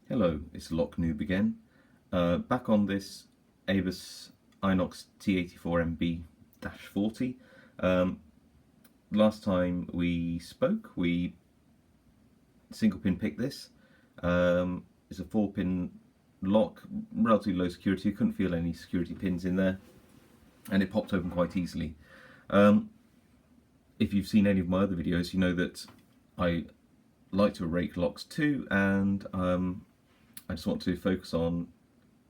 Hello, it's Lock Noob again. Back on this ABUS Inox T84MB-40. Last time we spoke, we single pin picked this. It's a 4-pin lock, relatively low security. Couldn't feel any security pins in there, and it popped open quite easily. If you've seen any of my other videos, you know that I like to rake locks too, and I just want to focus on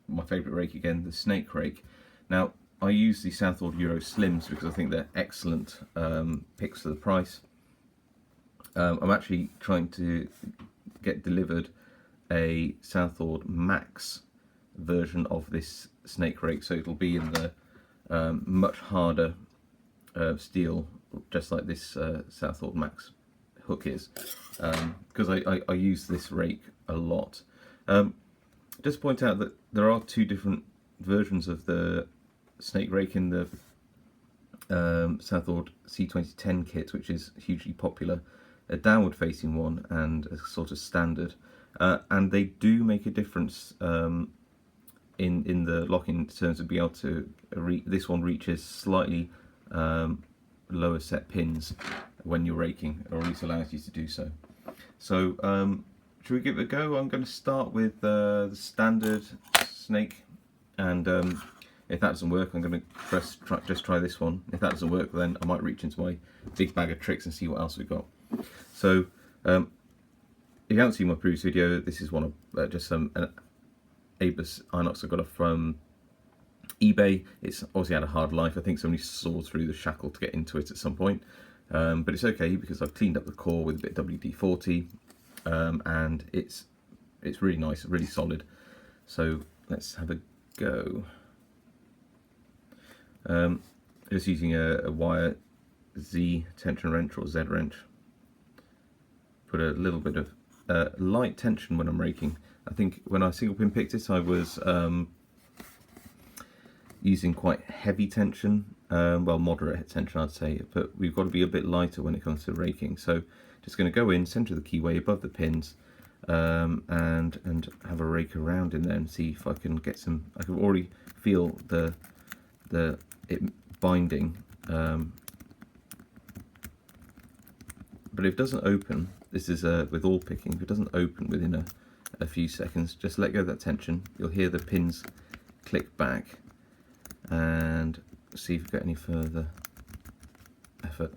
my favourite rake again, the snake rake. Now, I use the Southord Euro Slims because I think they're excellent picks for the price. I'm actually trying to get delivered a Southord Max version of this snake rake, so it'll be in the much harder steel, just like this Southord Max hook is, because I use this rake a lot. Just point out that there are two different versions of the snake rake in the Southord C2010 kit, which is hugely popular, a downward facing one and a sort of standard, and they do make a difference in the locking in terms of being able to this one reaches slightly lower set pins when you're raking, or at least allows you to do so. So should we give it a go? I'm going to start with the standard snake, and if that doesn't work, I'm going to just try this one. If that doesn't work, then I might reach into my big bag of tricks and see what else we've got. So if you haven't seen my previous video, this is one of just an ABUS Inox I got off from eBay. It's obviously had a hard life. I think somebody sawed through the shackle to get into it at some point, but it's okay because I've cleaned up the core with a bit of WD-40. And it's really nice, really solid. So let's have a go. Just using a wire Z tension wrench or Z wrench. Put a little bit of light tension when I'm raking. I think when I single pin picked it, I was using quite heavy tension, well, moderate tension I'd say, but we've got to be a bit lighter when it comes to raking. So just going to go in, centre of the keyway above the pins, and have a rake around in there and see if I can get some. I can already feel it binding, but if it doesn't open, this is with all picking. If it doesn't open within a few seconds, just let go of that tension. You'll hear the pins click back, and see if you've got any further effort.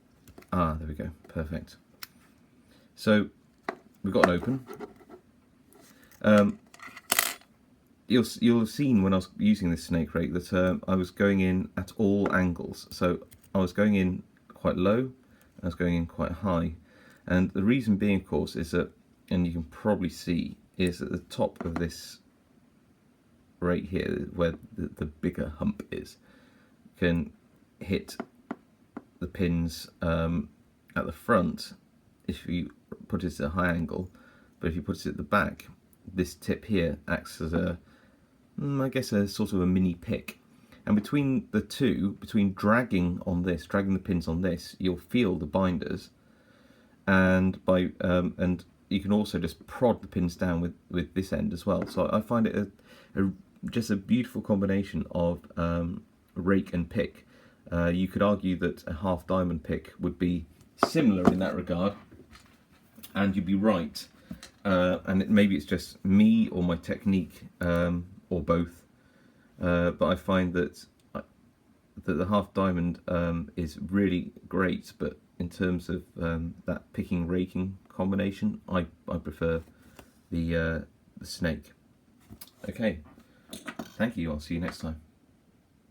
Ah, there we go, perfect. So we've got it open. You'll have seen when I was using this snake rake that I was going in at all angles. So I was going in quite low, and I was going in quite high. And the reason being, of course, is that, and you can probably see, is at the top of this rake here, where the bigger hump is, can hit the pins at the front if you put it at a high angle, but if you put it at the back, this tip here acts as I guess a sort of a mini pick. And between the two, between dragging the pins on this, you'll feel the binders, and and you can also just prod the pins down with this end as well. So I find it just a beautiful combination of rake and pick. You could argue that a half diamond pick would be similar in that regard, and you'd be right, and maybe it's just me or my technique, or both, but I find that the half diamond is really great, but in terms of that picking raking combination, I prefer the snake. Okay, thank you, I'll see you next time.